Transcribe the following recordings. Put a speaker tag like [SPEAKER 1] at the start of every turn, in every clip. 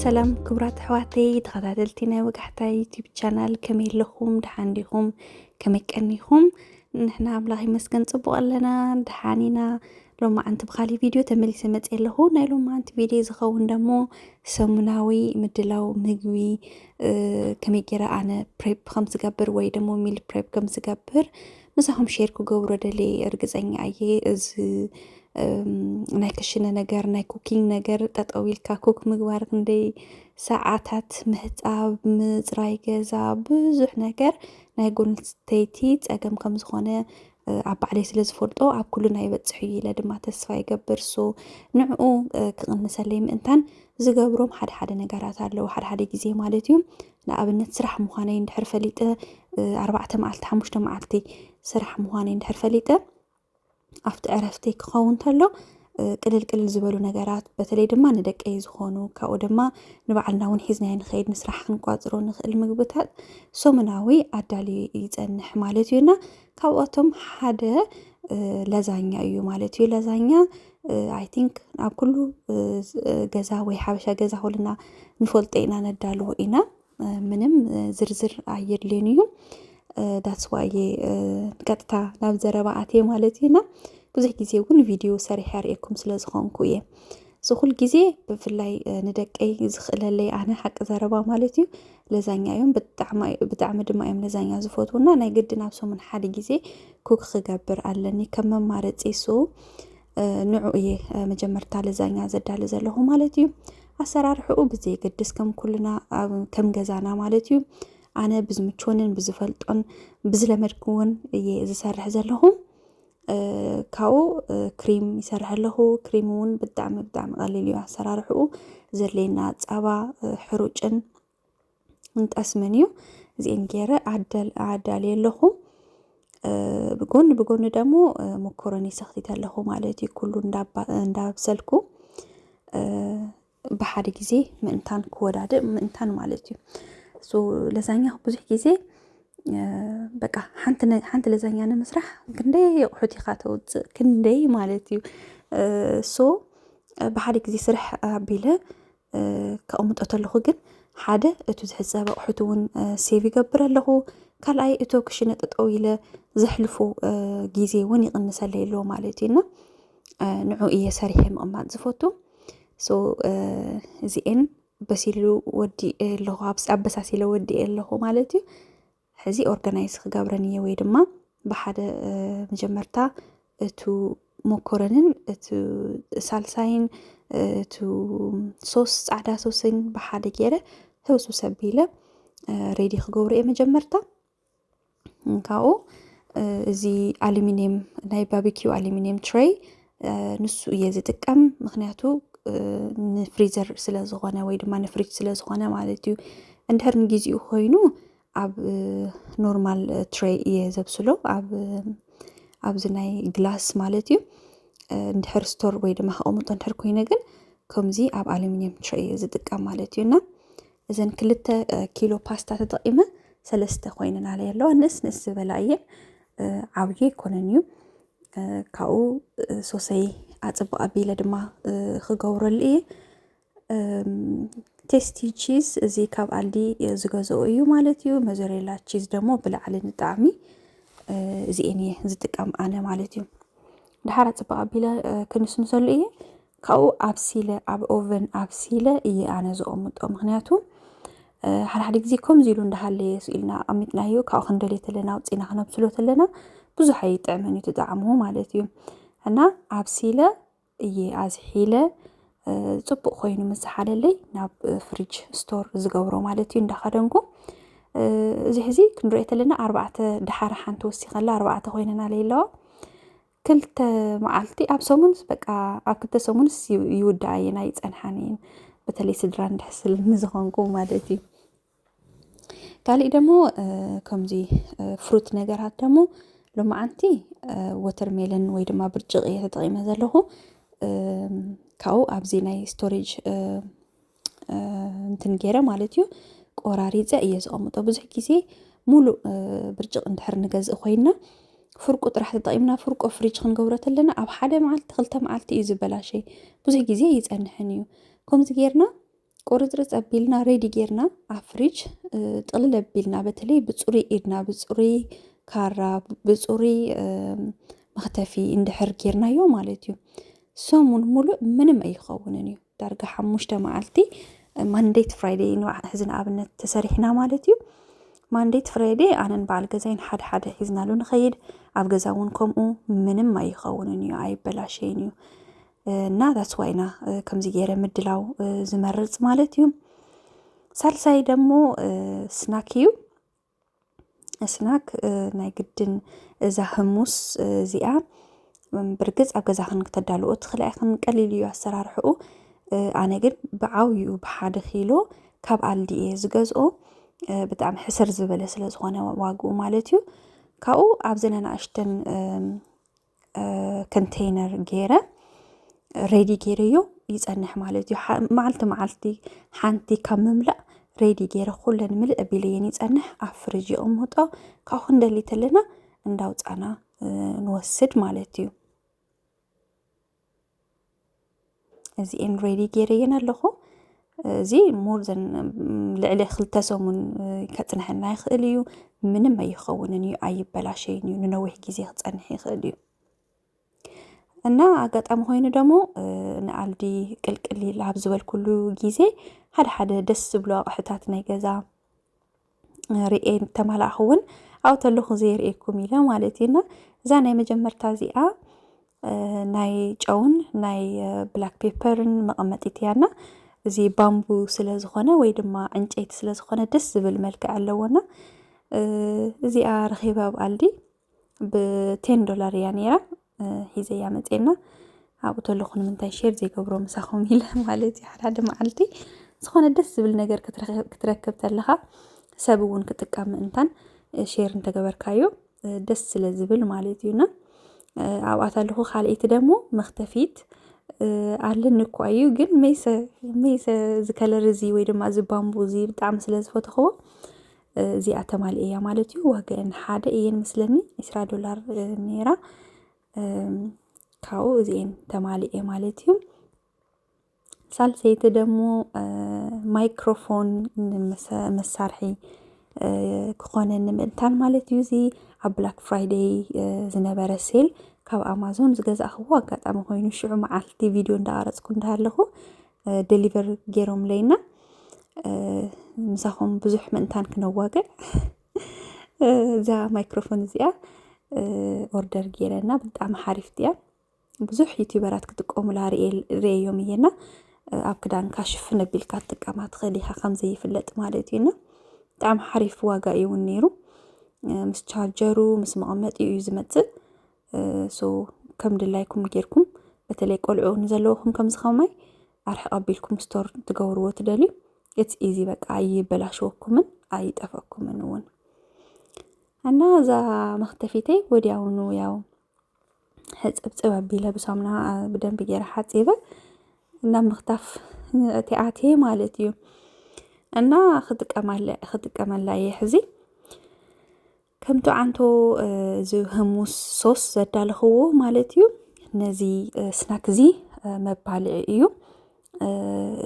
[SPEAKER 1] ሰላም ክቡራት ኣሕዋተይ ተኸታተልቲ ናይ ወጋሕታ ዩቲዩብ ቻናል ከመይ ኣለኹም? ደሓን ዲኹም? ከመይ ቀኒኹም? ንሕና ኣምላኽ ይመስገን ፅቡቕ ኣለና ደሓን ኢና። ሎማዓንቲ ብኻሊእ ቪድዮ ተመሊሰ መፅእ ኣለኹ። ናይ ሎማዓንቲ ቪድዮ ዝኸውን ደሞ ሰሙናዊ ምድላው ምግቢ ከመይ ጌረ ኣነ ፕሬፕ ከም ዝገብር ወይ ደሞ ሚል ፕሬፕ ከም ዝገብር ምሳኹም ሼር ክገብሮ ደለየ እርግፀኛ እየ። እዚ ናይ ክሽነ ነገር ናይ ኩኪንግ ነገር ጠጠው ኢልካ ኩክ ምግባር ክንደይ ሰዓታት ምሕፃብ ምፅራይ ገዛ ብዙሕ ነገር ናይ ጓል ኣንስተይቲ ፀገም ከም ዝኾነ ኣብ ባዕለይ ስለ ዝፈልጦ ኣብ ኩሉ ናይ በፅሑ ኢለ ድማ ተስፋ ይገብር። ሶ ንዕኡ ክቕንሰለይ ምእንታን ዝገብሮም ሓደ ሓደ ነገራት ኣለዉ። ሓደ ሓደ ግዜ ማለት እዩ ንኣብነት ስራሕ ምዃነይ እንድሕር ፈሊጠ 4 መዓልቲ 5 መዓልቲ ስራሕ ምዃነይ እንድሕር ፈሊጠ ኣብቲ ዕረፍተይ ክኸውን ተሎ ቅልል ቅልል ዝበሉ ነገራት በተለይ ድማ ንደቀይ ዝኾኑ ካብኡ ድማ ንባዕልና እውን ሒዝናዮ ንኸይድ ንስራሕ ክንቋፅሮ ንኽእል ምግብታት ሰሙናዊ ኣዳልዩ ይፀንሕ ማለት እዩና ካብኣቶም ሓደ ለዛኛ እዩ ማለት እዩ። ለዛኛ ኣይ ቲንክ ኣብ ኩሉ ገዛ ወይ ሓበሻ ገዛ ኩልና ንፈልጦ ኢና ነዳልዎ ኢና ምንም ዝርዝር ኣየድልዮን እዩ። ዳትስ ዋይ ቀጥታ ናብ ዘረባ ኣትየ ማለት እዩና ብዙሕ ግዜ እውን ቪድዮ ሰሪሐ ርኤኩም ስለ ዝኾንኩ እየ። ዝኹል ግዜ ብፍላይ ንደቀይ ዝኽእለለይ ኣነ ሓቂ ዘረባ ማለት እዩ ለዛኛ እዮም ብጣዕሚ ድማ እዮም ለዛኛ ዝፈትውና ናይ ግድን ኣብ ሰሙን ሓደ ግዜ ኩክ ክገብር ኣለኒ ከም መማረፂ ሶ ንዑ እየ መጀመርታ ለዛኛ ዘዳሊ ዘለኹ ማለት እዩ። ኣሰራርሕኡ ብዘይገድስ ከም ኩልና ከም ገዛና ማለት እዩ ኣነ ብዝምችወንን ብዝፈልጦን ብዝለመድኩውን እየ ዝሰርሕ ዘለኹ። ካብኡ ክሪም ይሰርሕ ኣለኹ ክሪም እውን ብጣዕሚ ቀሊል እዩ ኣሰራርሕኡ ዘድልየና ፀባ ሕሩጭን እንጠስምን እዩ እዚአን ገይረ ኣዳልየ ኣለኹ። ብጎኒ ደሞ ሞኮሮኒ ሰኽቲት ኣለኹ ማለት እዩ ኩሉ እንዳብሰልኩ ብሓደ ግዜ ምእንታን ክወዳድእ ምእንታን ማለት እዩ። ሶ ለዛኛ ብዙሕ ግዜ በቃ ሓንቲ ለዛኛ ንምስራሕ ክንደይ ኣቑሑት ኢኻ ተውፅእ ክንደይ ማለት እዩ። ሶ ብሓደ ግዜ ስራሕ ኣቢለ ከቕምጦ ተለኹ ግን ሓደ እቲ ዝሕፀብ ኣቑሑት እውን ሴቭ ይገብር ኣለኹ። ካልኣይ እቶ ክሽነ ጠጠው ኢለ ዘሕልፎ ግዜ እውን ይቕንሰለይ ኣሎ ማለት እዩና ንዑ እየ ሰሪሐ ምቕማጥ ዝፈቱ። ሶ እዚአን በሲሉ ወዲእ ኣለኹ ኣበሳሲለ ወዲእ ኣለኹ ማለት እዩ። ሕዚ ኦርጋናይዝ ክገብረን እየ ወይ ድማ ብሓደ መጀመርታ እቱ ሞኮረንን እቲ ሳልሳይን እቲ ሶስ ፃዕዳ ሶስን ብሓደ ገይረ ህውስውስ ኣቢለ ሬዲ ክገብሮ እየ መጀመርታ። ካብኡ እዚ ኣሉሚንየም ናይ ባርቢኪው ኣሉሚንየም ትሬይ ንሱ እየ ዝጥቀም ምክንያቱ ንፍሪዘር ስለ ዝኾነ ወይ ድማ ንፍሪጅ ስለ ዝኾነ ማለት እዩ። እንድሕር ንግዚኡ ኮይኑ ኣብ ኖርማል ትሬይ እየ ዘብስሎ ኣብዚ ናይ ግላስ ማለት እዩ። እንድሕር ስቶር ወይ ድማ ከቕምጦ እንድሕር ኮይነ ግን ከምዚ ኣብ ኣሉሚንየም ትሬይ እየ ዝጥቀም ማለት እዩና እዘን 2 ኪሎ ፓስታ ተጠቒመ 3 ኮይነን ኣለየ ኣለዋ ንእስ ዝበላ እየን ዓብዪ ኣይኮነን እዩ። ካብኡ ሶሰይ ኣፅቡቕ ኣቢለ ድማ ክገብረሉ እየ። ቴስቲ ቺዝ እዚ ካብ ኣልዲ ዝገዝኦ እዩ ማለት እዩ። ሞዘሬላ ቺዝ ደግሞ ብላዕሊ ንጣዕሚ እዚአን እየ ዝጥቀም ኣነ ማለት እዩ። ድሓር ኣፅቡቕ ኣቢለ ክንስንሰሉ እየ። ካብኡ ኣብሲለ ኣብ ኦቨን ኣብሲለ እየ ኣነ ዝቕምጦ ምክንያቱ ሓደ ግዜ ከምዚ ኢሉ እንዳሃለየ ስኢልና ኣሚጥናዮ ካብኡ ክንደልዮ ተለና ኣውፂና ክነብስሎ ተለና ብዙሕ ኣይጥዕምን እዩ ጣዕሙ ማለት እዩ። እና ኣብሲለ እየ ኣዝሒለ ፅቡቕ ኮይኑ ምስ ሓለለይ ናብ ፍሪጅ ስቶር ዝገብሮ ማለት እዩ እንዳኸደንኩ እዚ ሕዚ ክንሪኦ ተለና 4 ድሓር ሓንቲ ወሲኸላ 4 ኮይነና ኣለዋ 2 መዓልቲ ኣብ ሰሙንስ በቃ ኣብ 2 ሰሙንስ ይውዳእ እየን ኣይፀንሓን እየን በተለይ ስድራ እንድሕስል ንዝኾንኩ ማለት እዩ። ካልእ ደሞ ከምዚ ፍሩት ነገራት ደሞ ሎማዓንቲ ወተርሜለን ወይ ድማ ብርጭቕ እየ ተጠቒመ ዘለኹ። ካብኡ ኣብዚ ናይ ስቶሬጅ እንትን ገይረ ማለት እዩ ቆራሪፀ እየ ዝቐምጦ። ብዙሕ ግዜ ሙሉእ ብርጭቕ እንድሕር ንገዝእ ኮይና ፍርቁ ጥራሕ ተጠቒምና ፍርቆ ፍሪጅ ክንገብሮ ተለና ኣብ 1 መዓልቲ 2 መዓልቲ እዩ ዝበላሸይ ብዙሕ ግዜ ይፀንሕን እዩ። ከምዚ ጌርና ቁርጽርጽ አቢልና ሬዲ ጌርና አፍሪጅ ጥልል አቢልና በተለይ ብጹሪ ኢድና ብጹሪ ካራ ብጹሪ መክተፊ እንድሕር ጌርናዮ ማለት እዩ ሰሙን ሙሉ ምንም አይኸውንን እዩ ዳርጋ 5 መዓልቲ ማንዴት ፍራይዴይ ንሕዝን ኣብነት ተሰሪሕና ማለት እዩ ማንዴት ፍራይዴይ ኣነን በዓል ገዛይን ሓደ ሒዝናሉ ንኸይድ ኣብ ገዛ እውን ከምኡ ምንም አይኸውንን እዩ ኣይበላሸይን እዩ እና that's why ና ከምዚ ገይረ ምድላው ዝመርጽ ማለት እዩ ሳልሳይ ደሞ ስናክ እዩ ስናክ ናይ ግድን እዛ ህሙስ እዚኣ ብርግጽ ኣብ ገዛ ክንክተዳልኦ ትኽልአይን ቀሊል እዩ ኣሰራርሕኡ ኣነ ግን ብዓውዩ ብሓደ ኪሎ ካብ ኣልዲኤ ዝገዝኦ ብጣዕሚ ሕስር ዝበለ ስለ ዝኾነ ዋግኡ ማለት እዩ ካብኡ ኣብ ዘነና ኣሽተን ኮንቴይነር ገይረ ሬዲ ገይረዮ ይጸንሕ ማለት እዩ መዓልቲ ሓንቲ ካብ ምምላእ ሬዲ ገይረ ኩለን ምልእ ኣቢለየን ይጸንሕ ኣብ ፍሪጅ ይቕምጦ ካብኡ ክንደሊ ተለና እንዳውፃና ንወስድ ማለት እዩ እዚአን ሬዲ ገይረየን ኣለኹ እዚ ሞር ዘን ልዕሊ 2 ሰሙን ከጽንሐና ይኽእል እዩ ምንም አይኸውንን እዩ ኣይበላሸይን እዩ ንነዊሕ ግዜ ክጸንሕ ይኽእል እዩ እና ኣጋጣሚ ኮይኑ ደሞ ንኣልዲ ቅልቅል ላብ ዝበል ኩሉ ግዜ ሓደ ደስ ዝብሉ ኣቑሕታት ናይ ገዛ ርኤን ተማላኽውን ኣብ ተለኹ ዘይርኤኩም ኢለ ማለት እዩና እዛ ናይ መጀመርታ እዚኣ ናይ ጨውን ናይ ብላክ ፔፐርን መቐመጢት እያና እዚ ባምቡ ስለ ዝኾነ ወይ ድማ ዕንጨይቲ ስለ ዝኾነ ደስ ዝብል መልክዕ ኣለዎና እዚኣ ረኺባ ብኣልዲ ብ$10 እያ ነይራ ሂዘያ መጽና ኣብኡ ተለኹ ንምንታይ ሼር ዘይገብሮ ምሳኹም ኢለ ማለት እዩ ሓደ መዓልቲ ዝኾነ ደስ ዝብል ነገር ክትረክብ ተለኻ ሰብ እውን ክጥቀም እንታን ሼር እንተገበርካዮ ደስ ስለ ዝብል ማለት እዩና ኣብኣ ተለኹ ካልእቲ ደሞ መክተፊት ኣለኒ እኳ እዩ ግን ሜሰ ዝከለር እዚ ወይ ድማ እዚ ባምቡ እዚ ብጣዕሚ ስለ ዝፈትኽዎ እዚኣ ተማሊእ እያ ማለት እዩ ዋጋአን ሓደ እየን ምስለኒ $20 ነይራ ካብኡ እዚአን ተማሊእ ማለት እዩ ሳልሰይቲ ደሞ ማይክሮፎን መሳርሒ ክኾነኒ ምእንታን ማለት እዩ እዚ ኣብ ብላክ ፍራይዴይ ዝነበረ ሴል ካብ ኣማዞን ዝገዛእኽዎ ኣጋጣሚ ኮይኑ ሽዑ መዓልቲ ቪድዮ እንዳቀረጽኩ እንዳሃለኹ ዴሊቨር ገይሮም ለይና ምሳኹም ብዙሕ ምእንታን ክነዋግዕ እዛ ማይክሮፎን እዚኣ ኦርደር ገይረና ብጣዕሚ ሓሪፍት እያ ብዙሕ ዩቲዩበራት ክጥቀሙላ ርኤዮም እየና ኣብ ክዳንካ ሽፍን ኣቢልካ ትጥቀማ ትኽእል ኢኻ ከምዘይፍለጥ ማለት እዩና ብጣዕሚ ሓሪፍ ዋጋ እዩ ነይሩ ምስ ቻርጀሩ ምስ መቐመጢኡ እዩ ዝመጽእ ሶ ከም ድላይኩም ጌርኩም በተለይ ቆልዑ ንዘለውኩም ከም ዝኸማይ ኣርሒ ቀቢልኩም ስቶር ትገብርዎ ትደልዩ it's easy በቃ ኣይበላሽወኩምን ኣይጠፈኩምን እውን እና እዛ መክተፊተይ ወዲያውኑ ያው ሕጽብጽብ ኣቢለ ብሳሙና ብደንብ ገይረ ሓጺበ እና ምክታፍ ተኣቴ ማለት እዩ እና ክጥቀመላ ሕዚ ከምቱ ዓንቶ ዝህሙስ ሶስ ዘዳለኽዎ ማለት እዩ ነዚ ስናክ እዚ መባልዕ እዩ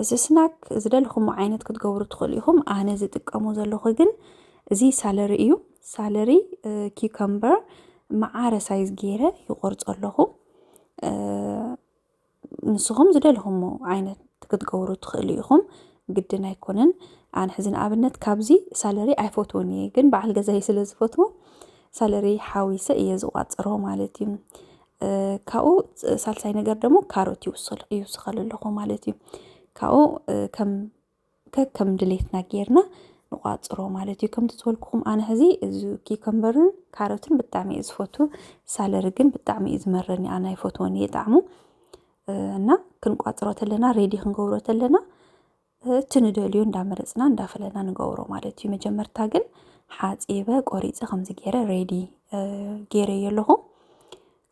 [SPEAKER 1] እዚ ስናክ ዝደለኹም ዓይነት ክትገብሩ ትኽእሉ ኢኹም ኣነ ዝጥቀሞ ዘለኹ ግን እዚ ሳለሪ እዩ ሳለሪ ኪውከምበር ማዓረ ሳይዝ ገይረ ይቆርጾ ኣለኹ ንስኹም ዝደለኹሞ ዓይነት ክትገብሩ ትኽእሉ ኢኹም ግድን ኣይኮነን ኣነ ሕዝን ኣብነት ካብዚ ሳለሪ ኣይፈትዎን እየ ግን በዓል ገዛይ ስለ ዝፈትዎ ሳለሪ ሓዊሰ እየ ዝቋፅሮ ማለት እዩ ካብኡ ሳልሳይ ነገር ደግሞ ካሮት ይውስኸል ኣለኹ ማለት እዩ ካብኡ ከም ድሌትና ጌርና ንቋፅሮ ማለት እዩ ከምቲ ዝበልኩኹም ኣነ ሕዚ እዚ ኪውከምበርን ካሮትን ብጣዕሚ እየ ዝፈቱ ሳለሪ ግን ብጣዕሚ እዩ ዝመረኒ ኣነ ኣይፈትዎን እየ ጣዕሙ እና ክንቋፅሮ ተለና ሬዲ ክንገብሮ ተለና እቲ ንደልዩ እንዳመረጽና እንዳፈለና ንገብሮ ማለት እዩ መጀመርታ ግን ሓጺበ ቆሪፀ ከምዚ ገይረ ሬዲ ገይረዮ ኣለኹ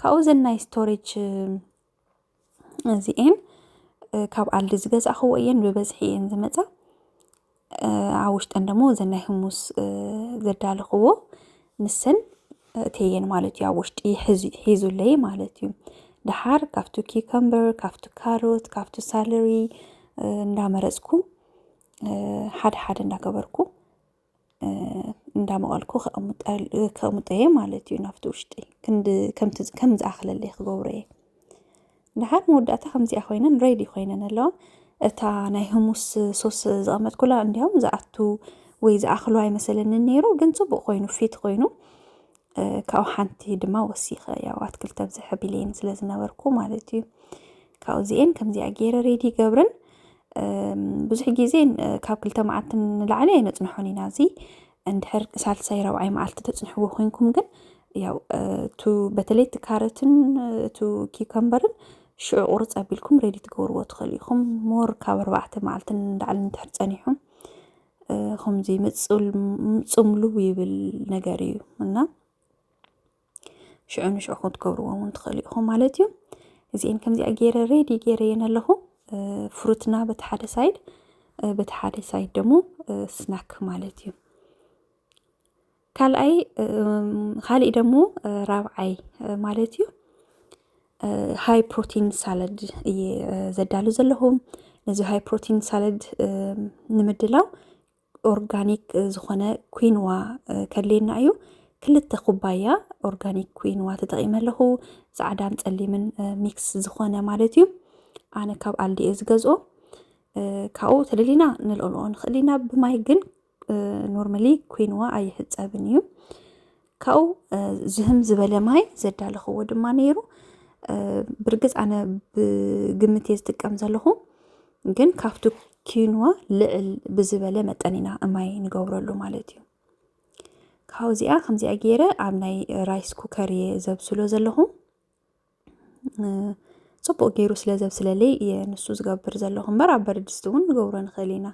[SPEAKER 1] ካብኡ ዘናይ ስቶሬጅ እዚአን ካብ ኣልዲ ዝገዛእኽዎ እየን ብበዝሒ እየን ዝመጻ ኣብ ውሽጠን ደሞ ዘናይ ህሙስ ዘዳለኽዎ ንሰን እተየን ማለት እዩ ኣብ ውሽጢ ሒዙለይ ማለት እዩ ድሓር ካብቱ ኪውከምበር ካብቱ ካሮት ካብቱ ሳለሪ እንዳመረጽኩ ሓደ እንዳገበርኩ እንዳመቀልኩ ከሙጠየ ማለት እዩ ናፍቲ ውሽጢ ከም ዝኣኽለለይ ክገብሮ እየ ድሓር መወዳእታ ከምዚኣ ኮይነን ሬዲ ኮይነን ኣለዋ እታ ናይ ህሙስ ሶስ ዝቐመጥኩላ እንዲያውም ዝኣቱ ወይ ዝኣኽሎ ኣይመሰለኒ ነይሩ ግን ጽቡቕ ኮይኑ ፊት ኮይኑ ካብኡ ሓንቲ ድማ ወሲኸ ያው ኣትክልቲ ብዝሕብለይን ስለ ዝነበርኩ ማለት እዩ ካብኡ እዚአን ከምዚኣ ገይረ ሬዲ ገብርን ብዙሕ ግዜ ካብ 2 መዓልቲ ንላዕሊ ኣይነፅንሖን ኢና እዚ እንድሕር ሳልሳይ ረብዓይ መዓልቲ ተፅንሕዎ ኮይንኩም ግን ያው በተለይ እቲ ካሮትን እቲ ኪከምበርን ሽዑ ቁርፅ ኣቢልኩም ሬዲ ትገብርዎ ትኽእሉ ኢኹም ሞር ካብ 4 መዓልቲ ንላዕሊ እንድሕር ፀኒሑ ከምዚ ምፅምሉ ይብል ነገር እዩ እና ሽዑ ንሽዑ ክትገብርዎ እውን ትኽእሉ ኢኹም ማለት እዩ እዚአን ከምዚኣ ገይረ ሬዲ ገይረየን ኣለኹ ፍሩትና በቲ ሓደ ሳይድ ደሞ ስናክ ማለት እዩ ካልኣይ ደሞ ራብዓይ ማለት እዩ ሃይ ፕሮቲን ሳላድ እየ ዘዳሉ ዘለኹ ነዚ ሃይ ፕሮቲን ሳላድ ንምድላው ኦርጋኒክ ዝኾነ ኩንዋ ከድልየና እዩ 2 ኩባያ ኦርጋኒክ ኩንዋ ተጠቒመ ኣለኹ ጻዕዳን ጸሊምን ሚክስ ዝኾነ ማለት እዩ ኣነ ካብ ኣልዲኤ ዝገዝኦ ካብኡ ተደሊና ንልቕልኦ ንኽእል ኢና ብማይ ግን ኖርማሊ ኩንዋ ኣይሕፀብን እዩ ካብኡ ዝህም ዝበለ ማይ ዘዳለኽዎ ድማ ነይሩ ብርግጽ ኣነ ብግምት እየ ዝጥቀም ዘለኹ ግን ካብቲ ኩንዋ ልዕል ብዝበለ መጠን ኢና ማይ ንገብረሉ ማለት እዩ ካብኡ እዚኣ ከምዚኣ ገይረ ኣብ ናይ ራይስ ኩከር እየ ዘብስሎ ዘለኹ ጽቡቕ ገይሩ ስለ ዘብስለለይ እየ ንሱ ዝገብር ዘለኹ እምበር ኣብ በረድስቲ እውን ንገብሮ ንኽእል ኢና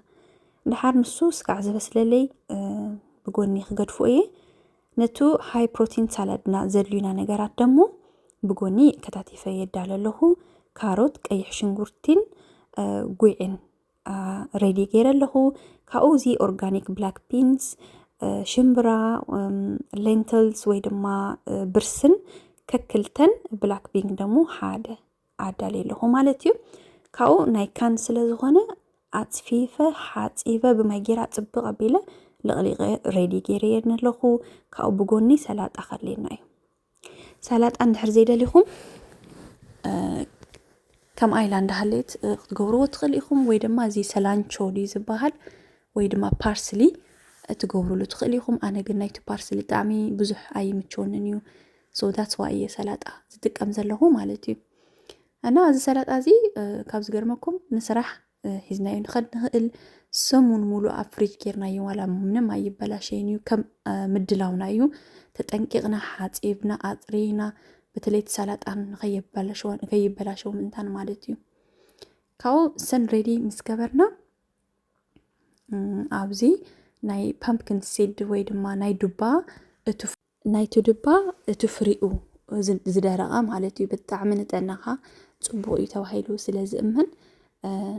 [SPEAKER 1] ድሓር ንሱ ስካዕ ዝበስለለይ ብጎኒ ክገድፎ እየ ነቱ ሃይ ፕሮቲን ሳላድና ዘድልዩና ነገራት ደሞ ብጎኒ ከታቲፈ የዳለ ኣለኹ ካሮት ቀይሕ ሽንጉርቲን ጉዕን ሬዲ ገይረ ኣለኹ ካብኡ እዚ ኦርጋኒክ ብላክ ቢንስ ሽምብራ ሌንትልስ ወይ ድማ ብርስን ከክልተን ብላክ ቢንግ ደሞ ሓደ ኣዳልየ ኣለኹ ማለት እዩ ካብኡ ናይ ካን ስለ ዝኾነ ኣፅፊፈ ሓፂበ ብማይ ጌራ ፅብቕ ኣቢለ ለቕሊቐ ሬዲ ገይረየን ኣለኹ ካብኡ ብጎኒ ሰላጣ ከድልየና እዩ ሰላጣ እንድሕር ዘይደሊኹም ከም ኣይላንድ ሃሌት ክትገብርዎ ትኽእል ኢኹም ወይ ድማ እዚ ሰላንቾ ድዩ ዝበሃል ወይ ድማ ፓርስሊ ትገብርሉ ትኽእል ኢኹም ኣነ ግን ናይቲ ፓርስሊ ጣዕሚ ብዙሕ ኣይምችወንን እዩ ሶ ዳትስ ዋይ እየ ሰላጣ ዝጥቀም ዘለኹ ማለት እዩ እና እዚ ሰላጣ እዚ ካብ ዝገርመኩም ንስራሕ ሒዝናዮ ንኸድ ንኽእል ሰሙን ሙሉ ኣብ ፍሪጅ ጌርናዮ ዋላ ምንም ኣይበላሸይን እዩ ከም ምድላውና እዩ ተጠንቂቕና ሓፂብና ኣፅሪና በተለይ ሰላጣን ከይበላሸው ምንታን ማለት እዩ ካብኡ ሰን ሬዲ ምስ ገበርና ኣብዚ ናይ ፓምፕኪን ሲድ ወይ ድማ ናይቲ ዱባ እቲ ፍሪኡ ዝደረቐ ማለት እዩ ብጣዕሚ ንጠናኻ ጽቡቕ እዩ ተባሂሉ ስለ ዝእመን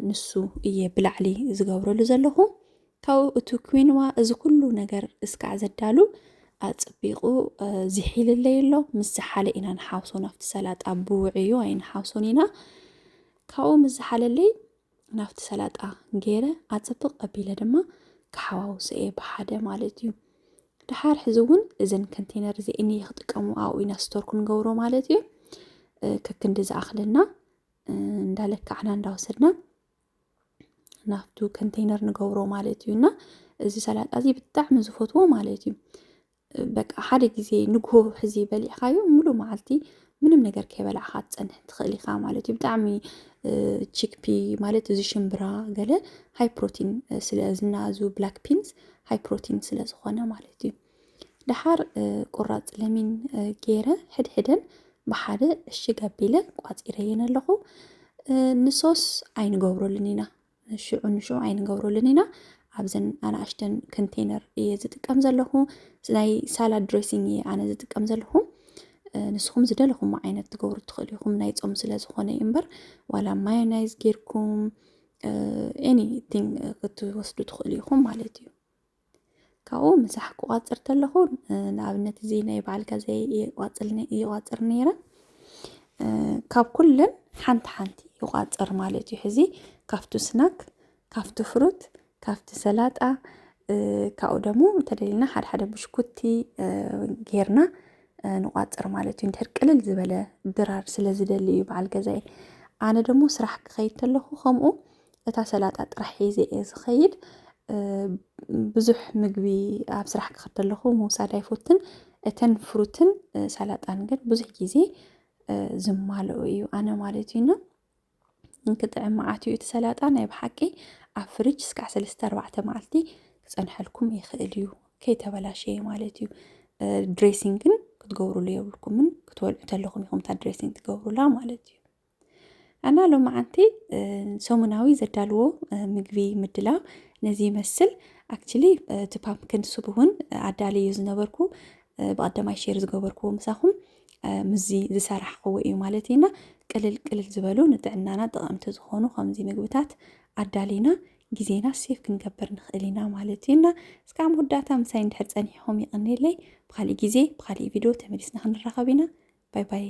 [SPEAKER 1] ንሱ እየ ብላዕሊ ዝገብረሉ ዘለኹ ካብኡ እቲ ኩንዋ እዚ ኩሉ ነገር እስካዕ ዘዳሉ ኣፅቢቑ ዝሒልለይ ኣሎ ምስ ዝሓለ ኢና ንሓውሶ ናፍቲ ሰላጣ ብውዕዩ ኣይንሓውሶን ኢና ካብኡ ምስ ዝሓለለይ ናፍቲ ሰላጣ ገይረ ኣፅብቕ ኣቢለ ድማ ክሓዋውስ እየ ብሓደ ማለት እዩ ድሓር ሕዚ እውን እዘን ኮንቴነር እዚአን ይኽጥቀሙ ኣብኡ ኢና ስቶር ክንገብሮ ማለት እዩ ከክንዲ ዝኣኽለና እንዳለካዕና እንዳወሰድና ናፍቱ ኮንቴነር ንገብሮ ማለት እዩና እዚ ሰላጣ እዚ ብጣዕሚ ዝፈትዎ ማለት እዩ በቃ ሓደ ግዜ ንግሆ ሕዚ በሊዕኻዮ ሙሉ መዓልቲ ምንም ነገር ከይበላዕኻ ትፀንሕ ትኽእል ኢኻ ማለት እዩ ብጣዕሚ ቺክፒ ማለት እዚ ሽምብራ ገለ ሃይ ፕሮቲን ስለ ዝናዙ ብላክ ቢንስ ሃይ ፕሮቲን ስለ ዝኾነ ማለት እዩ ድሓር ቁራፅ ለሚን ገይረ ሕድሕደን ብሓደ እሽግ ኣቢለ ቋፂረየን ኣለኹ ንሶስ ኣይንገብረሉን ኢና ንሽዑ ኣይንገብረሉን ኢና ኣብዘን ኣናእሽተን ኮንቴነር እየ ዝጥቀም ዘለኹ ናይ ሳላድ ድሬሲንግ እየ ኣነ ዝጥቀም ዘለኹ ንስኹም ዝደለኹም ዓይነት ትገብሩ ትኽእሉ ኢኹም ናይ ፆም ስለ ዝኾነ እዩ እምበር ዋላ ማዮናይዝ ጌርኩም ኤኒቲንግ ክትወስዱ ትኽእሉ ኢኹም ማለት እዩ ካብኡ ምሳሕ ክቋፅር ተለኹ ንኣብነት እዚ ናይ በዓል ገዛ ይቋፅር ነይረ ካብ ኩለን ሓንቲ ይቋፅር ማለት እዩ ሕዚ ካፍቱ ስናክ ካፍቱ ፍሩት ካፍቲ ሰላጣ ካብኡ ደሞ ተደሊልና ሓደ ብሽኩቲ ጌርና ንቋፅር ማለት እዩ እንድሕር ቅልል ዝበለ ድራር ስለ ዝደሊ እዩ በዓል ገዛይ ኣነ ደሞ ስራሕ ክኸይድ ከለኹ ከምኡ እታ ሰላጣ ጥራሕ ሒዘ እየ ዝኸይድ ብዙሕ ምግቢ ኣብ ስራሕ ክኸድ ከለኹ ምውሳድ ኣይፈትን እተን ፍሩትን ሰላጣን ግን ብዙሕ ግዜ ዝማልኡ እዩ ኣነ ማለት እዩና እንክጥዕም መዓትዩ እቲ ሰላጣ ናይ ብሓቂ ኣብ ፍሪጅ እስካዕ 3-4 መዓልቲ ክፀንሐልኩም ይኽእል እዩ ከይተበላሸየ ማለት እዩ ድሬሲንግን ክትገብሩሉ የብልኩምን ክትበልዑ ተለኹም ኢኹም እታ ድሬሲንግ ትገብሩላ ማለት እዩ ኣና ሎማዓንቲ ሰሙናዊ ዘዳልዎ ምግቢ ምድላው ነዚ ይመስል ኣክቹሊ እቲ ፓምኪን ሱፕ እውን ኣዳልዩ ዝነበርኩ ብቀዳማይ ሼር ዝገበርክዎ ምሳኹም ምዚ ዝሰራሕክዎ እዩ ማለት ኢና ቅልል ዝበሉ ንጥዕናና ጠቐምቲ ዝኾኑ ከምዚ ምግብታት ኣዳሊና ግዜና ሴፍ ክንገብር ንኽእል ኢና ማለት ኢና እስካብ መወዳእታ ምሳይ እንድሕር ፀኒሕኩም ይቕኒለይ ብኻሊእ ግዜ ብኻሊእ ቪድዮ ተመሊስና ክንራኸብ ኢና ባይ ባይ